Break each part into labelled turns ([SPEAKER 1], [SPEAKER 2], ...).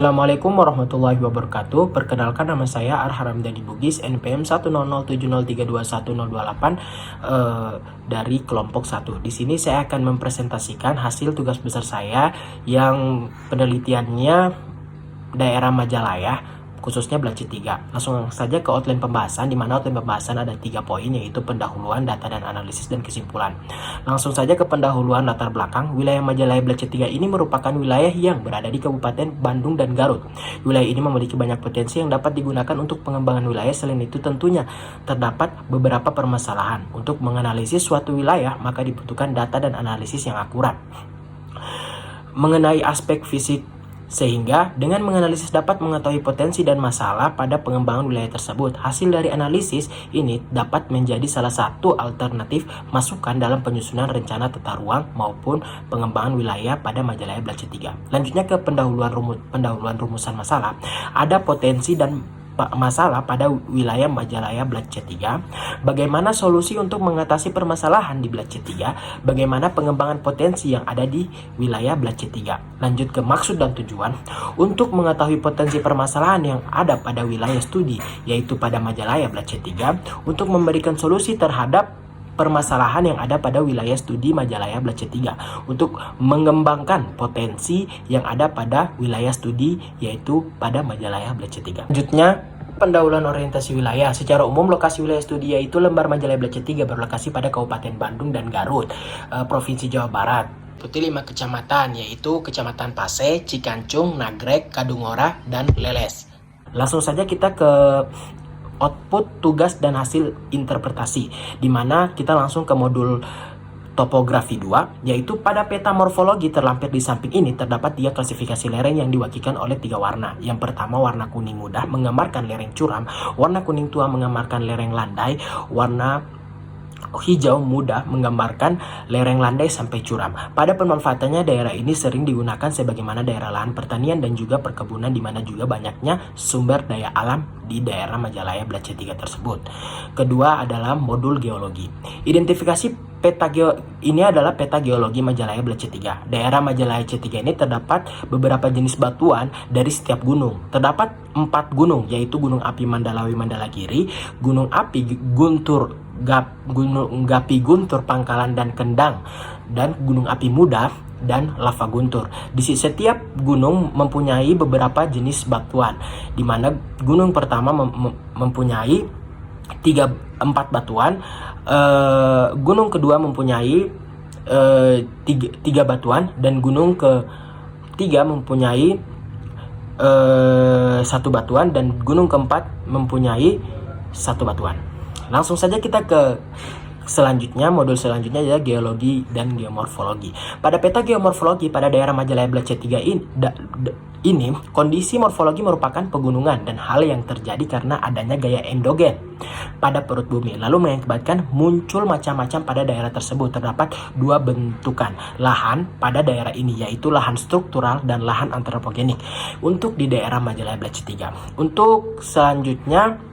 [SPEAKER 1] Assalamualaikum warahmatullahi wabarakatuh. Perkenalkan, nama saya Arharam Dani Bugis, NPM 10070321028 dari kelompok 1. Di sini saya akan mempresentasikan hasil tugas besar saya yang penelitiannya daerah Majalaya, khususnya Belajar 3. Langsung saja ke outline pembahasan, di mana outline pembahasan ada 3 poin, yaitu pendahuluan, data dan analisis, dan kesimpulan. Langsung saja ke pendahuluan latar belakang. Wilayah Majalaya Belajar 3 ini merupakan wilayah yang berada di Kabupaten Bandung dan Garut. Wilayah ini memiliki banyak potensi yang dapat digunakan untuk pengembangan wilayah. Selain itu tentunya terdapat beberapa permasalahan. Untuk menganalisis suatu wilayah, maka dibutuhkan data dan analisis yang akurat mengenai aspek fisik, sehingga dengan menganalisis dapat mengetahui potensi dan masalah pada pengembangan wilayah tersebut. Hasil dari analisis ini dapat menjadi salah satu alternatif masukan dalam penyusunan rencana tata ruang maupun pengembangan wilayah pada Majalaya Belajar 3. Lanjutnya ke pendahuluan rumusan masalah. Ada potensi dan masalah pada wilayah Majalaya Belajar 3, bagaimana solusi untuk mengatasi permasalahan di Belajar 3, bagaimana pengembangan potensi yang ada di wilayah Belajar 3. Lanjut ke maksud dan tujuan. Untuk mengetahui potensi permasalahan yang ada pada wilayah studi, yaitu pada Majalaya Belajar 3, untuk memberikan solusi terhadap permasalahan yang ada pada wilayah studi Majalaya Belajar 3, untuk mengembangkan potensi yang ada pada wilayah studi yaitu pada Majalaya Belajar 3. Selanjutnya, pendahuluan orientasi wilayah. Secara umum, lokasi wilayah studi yaitu lembar Majalaya Belajar 3 berlokasi pada Kabupaten Bandung dan Garut, Provinsi Jawa Barat. Meliputi 5 kecamatan, yaitu Kecamatan Pase, Cikancung, Nagrek, Kadungora, dan Leles. Langsung saja kita ke output, tugas, dan hasil interpretasi, di mana kita langsung ke modul topografi 2, yaitu pada peta morfologi terlampir di samping ini terdapat 3 klasifikasi lereng yang diwakilkan oleh 3 warna. Yang pertama, warna kuning muda menggambarkan lereng curam, warna kuning tua menggambarkan lereng landai, warna hijau muda menggambarkan lereng landai sampai curam. Pada pemanfaatannya, daerah ini sering digunakan sebagaimana daerah lahan pertanian dan juga perkebunan, di mana juga banyaknya sumber daya alam di daerah Majalaya Belajar 3 tersebut. Kedua adalah modul geologi. Identifikasi ini adalah peta geologi Majalaya Belajar 3. Daerah Majalaya Belajar 3 ini terdapat beberapa jenis batuan dari setiap gunung. Terdapat 4 gunung, yaitu Gunung Api Mandalawi Mandalagiri, Gunung Api Gunung Gapi Guntur Pangkalan dan Kendang, dan Gunung Api Muda dan Lava Guntur. Di setiap gunung mempunyai beberapa jenis batuan, di mana gunung pertama mempunyai 4 batuan, gunung kedua mempunyai 3 batuan, dan gunung ketiga mempunyai 1 batuan, dan gunung keempat mempunyai 1 batuan. Langsung saja kita ke selanjutnya. Modul selanjutnya adalah geologi dan geomorfologi. Pada peta geomorfologi pada daerah Majalaya Belajar 3 ini, kondisi morfologi merupakan pegunungan dan hal yang terjadi karena adanya gaya endogen pada perut bumi, lalu mengakibatkan muncul macam-macam pada daerah tersebut. Terdapat 2 bentukan lahan pada daerah ini, yaitu lahan struktural dan lahan antropogenik untuk di daerah Majalaya Belajar 3. Untuk selanjutnya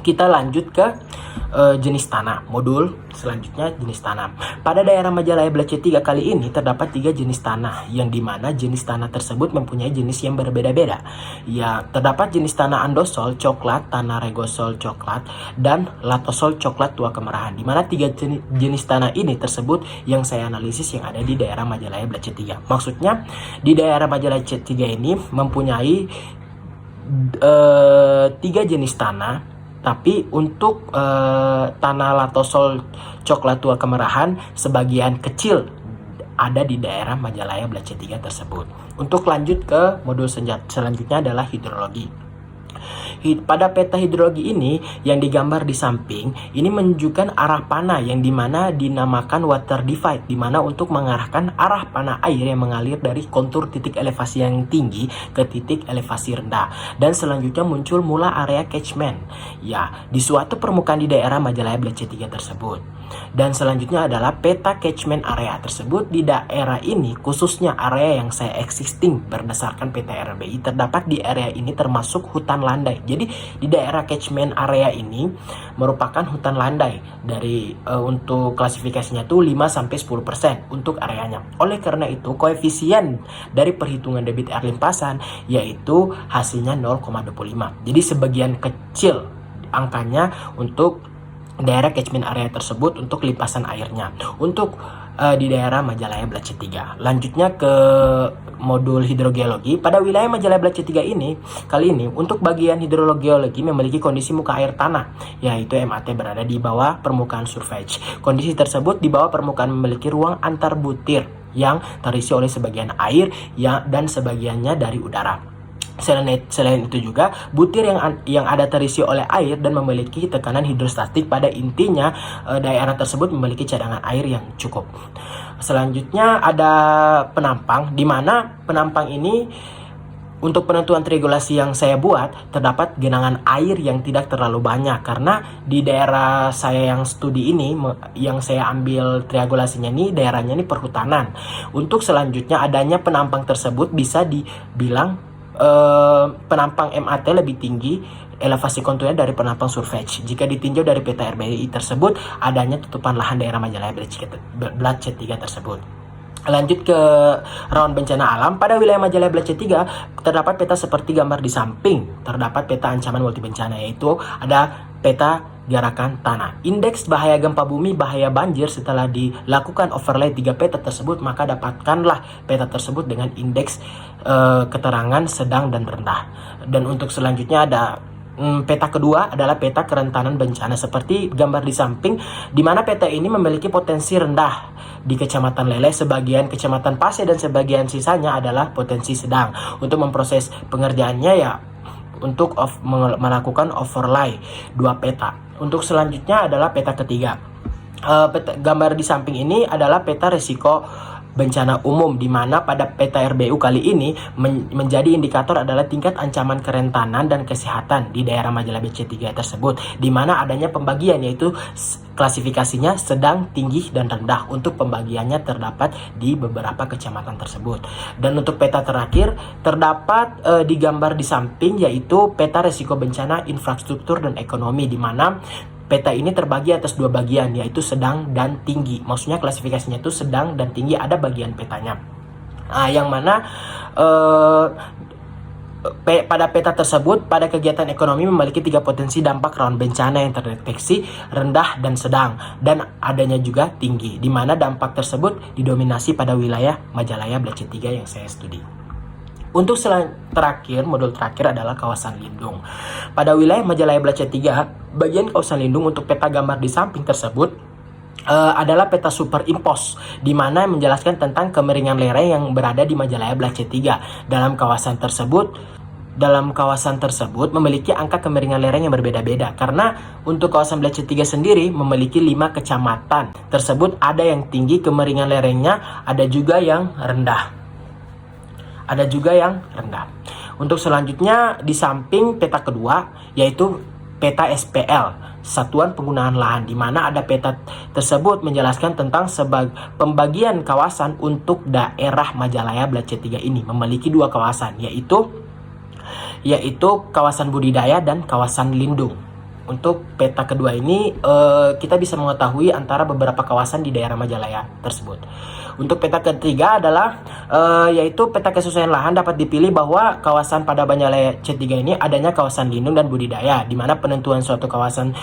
[SPEAKER 1] kita lanjut ke jenis tanah. Modul selanjutnya, jenis tanah. Pada daerah Majalaya Belajar 3 kali ini terdapat 3 jenis tanah, yang dimana jenis tanah tersebut mempunyai jenis yang berbeda-beda. Ya, terdapat jenis tanah andosol coklat, tanah regosol coklat, dan latosol coklat tua kemerahan. Dimana 3 jenis tanah ini tersebut yang saya analisis yang ada di daerah Majalaya Belajar 3. Maksudnya, di daerah Majalaya Belajar 3 ini mempunyai 3 jenis tanah. Tapi untuk tanah latosol coklat tua kemerahan sebagian kecil ada di daerah Majalaya Belajar 3 tersebut. Untuk lanjut ke modul selanjutnya adalah hidrologi. Pada peta hidrologi ini yang digambar di samping ini menunjukkan arah panah yang dimana dinamakan water divide, dimana untuk mengarahkan arah panah air yang mengalir dari kontur titik elevasi yang tinggi ke titik elevasi rendah. Dan selanjutnya muncul mula area catchment, ya, di suatu permukaan di daerah Majalaya Belajar 3 tersebut. Dan selanjutnya adalah peta catchment area tersebut. Di daerah ini, khususnya area yang saya existing berdasarkan peta RBI, terdapat di area ini termasuk hutan landai. Jadi di daerah catchment area ini merupakan hutan landai dari untuk klasifikasinya tuh 5 sampai 10% untuk areanya. Oleh karena itu koefisien dari perhitungan debit air limpasan yaitu hasilnya 0,25. Jadi sebagian kecil angkanya untuk daerah catchment area tersebut untuk limpasan airnya untuk di daerah Majalaya Blace 3. Lanjutnya ke modul hidrogeologi. Pada wilayah Majalaya Blace 3 ini, kali ini untuk bagian hidrogeologi memiliki kondisi muka air tanah, yaitu MAT berada di bawah permukaan surface. Kondisi tersebut di bawah permukaan memiliki ruang antar butir yang terisi oleh sebagian air dan sebagiannya dari udara. Selain itu juga butir yang ada terisi oleh air dan memiliki tekanan hidrostatik, pada intinya daerah tersebut memiliki cadangan air yang cukup. Selanjutnya ada penampang, di mana penampang ini untuk penentuan triangulasi yang saya buat terdapat genangan air yang tidak terlalu banyak, karena di daerah saya yang studi ini yang saya ambil triangulasinya ini daerahnya ini perhutanan. Untuk selanjutnya adanya penampang tersebut bisa dibilang penampang MAT lebih tinggi elevasi konturnya dari penampang surface jika ditinjau dari peta RBI tersebut adanya tutupan lahan daerah Majalaya Blace 3 tersebut. Lanjut ke rawan bencana alam. Pada wilayah Majalaya Blace 3 terdapat peta seperti gambar di samping. Terdapat peta ancaman multi bencana, yaitu ada peta garakan tanah, indeks bahaya gempa bumi, bahaya banjir. Setelah dilakukan overlay 3 peta tersebut, maka dapatkanlah peta tersebut dengan indeks keterangan sedang dan rendah. Dan untuk selanjutnya ada peta kedua adalah peta kerentanan bencana seperti gambar di samping, di mana peta ini memiliki potensi rendah di Kecamatan Lele, sebagian Kecamatan Pase, dan sebagian sisanya adalah potensi sedang. Untuk memproses pengerjaannya ya untuk melakukan overlay 2 peta. Untuk selanjutnya adalah peta ketiga. Gambar di samping ini adalah peta risiko bencana umum, di mana pada peta RBU kali ini menjadi indikator adalah tingkat ancaman kerentanan dan kesehatan di daerah Majalaya Blace 3 tersebut, di mana adanya pembagian yaitu klasifikasinya sedang, tinggi, dan rendah. Untuk pembagiannya terdapat di beberapa kecamatan tersebut. Dan untuk peta terakhir terdapat di gambar di samping, yaitu peta risiko bencana infrastruktur dan ekonomi, di mana peta ini terbagi atas 2 bagian, yaitu sedang dan tinggi. Maksudnya klasifikasinya itu sedang dan tinggi, ada bagian petanya. Yang mana pada peta tersebut, pada kegiatan ekonomi memiliki 3 potensi dampak rawan bencana yang terdeteksi, rendah dan sedang, dan adanya juga tinggi, di mana dampak tersebut didominasi pada wilayah Majalaya Blace 3 yang saya studi. Untuk modul terakhir adalah kawasan lindung. Pada wilayah Majalaya Blace 3, bagian kawasan lindung untuk peta gambar di samping tersebut adalah peta superimpos, di mana menjelaskan tentang kemiringan lereng yang berada di Majalaya Blace 3. Dalam kawasan tersebut memiliki angka kemiringan lereng yang berbeda-beda, karena untuk kawasan Blace 3 sendiri memiliki 5 kecamatan tersebut, ada yang tinggi kemiringan lerengnya, ada juga yang rendah. Untuk selanjutnya di samping peta kedua yaitu peta SPL, Satuan Penggunaan Lahan, di mana ada peta tersebut menjelaskan tentang pembagian kawasan untuk daerah Majalaya Blace 3 ini memiliki 2 kawasan, yaitu kawasan budidaya dan kawasan lindung. Untuk peta kedua ini kita bisa mengetahui antara beberapa kawasan di daerah Majalaya tersebut. Untuk peta ketiga adalah yaitu peta kesesuaian lahan, dapat dipilih bahwa kawasan pada Majalaya C3 ini adanya kawasan lindung dan budidaya, di mana penentuan suatu kawasan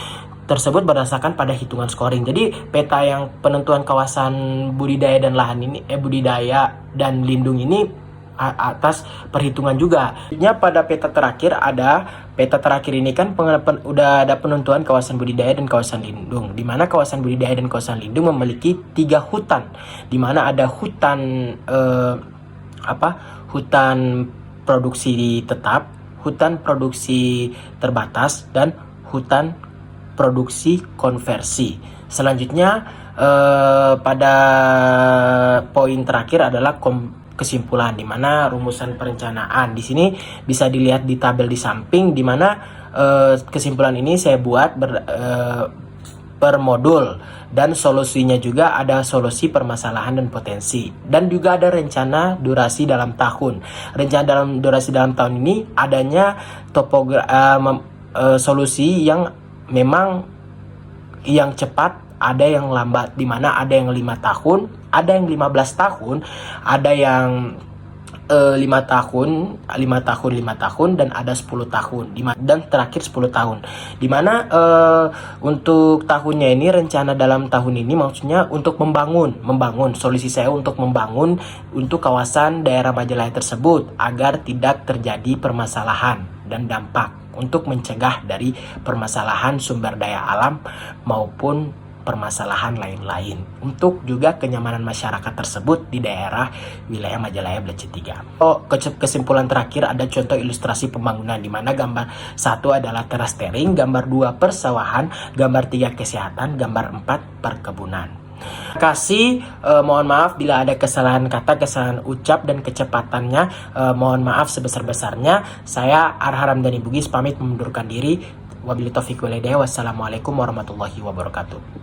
[SPEAKER 1] tersebut berdasarkan pada hitungan scoring. Jadi peta yang penentuan kawasan budidaya dan lahan ini budidaya dan lindung ini atas perhitungan juga. Pada peta terakhir ini kan udah ada penentuan kawasan budidaya dan kawasan lindung, di mana kawasan budidaya dan kawasan lindung memiliki 3 hutan, di mana ada hutan hutan produksi tetap, hutan produksi terbatas, dan hutan produksi konversi. Selanjutnya pada poin terakhir adalah kesimpulan, di mana rumusan perencanaan. Di sini bisa dilihat di tabel di samping, di mana kesimpulan ini saya buat per modul, dan solusinya juga ada solusi permasalahan dan potensi, dan juga ada rencana durasi dalam tahun. Rencana dalam durasi dalam tahun ini adanya solusi yang memang yang cepat, ada yang lambat, dimana ada yang 5 tahun, ada yang 15 tahun, ada yang 5 tahun, 5 tahun, dan ada 10 tahun, dan terakhir 10 tahun. Dimana untuk tahunnya ini, rencana dalam tahun ini maksudnya untuk membangun, solusi saya untuk membangun untuk kawasan daerah Majalaya tersebut agar tidak terjadi permasalahan dan dampak, untuk mencegah dari permasalahan sumber daya alam maupun permasalahan lain-lain, untuk juga kenyamanan masyarakat tersebut di daerah wilayah Majalaya Blancet 3. Kesimpulan terakhir, ada contoh ilustrasi pembangunan di mana gambar 1 adalah terastering, gambar 2 persawahan, gambar 3 kesehatan, gambar 4 perkebunan. Terima kasih, mohon maaf bila ada kesalahan kata, kesalahan ucap, dan kecepatannya. Mohon maaf sebesar-besarnya. Saya Arharam Dani Bugis pamit mengundurkan diri. Wabillahi taufiq wal hidayah. Wassalamualaikum warahmatullahi wabarakatuh.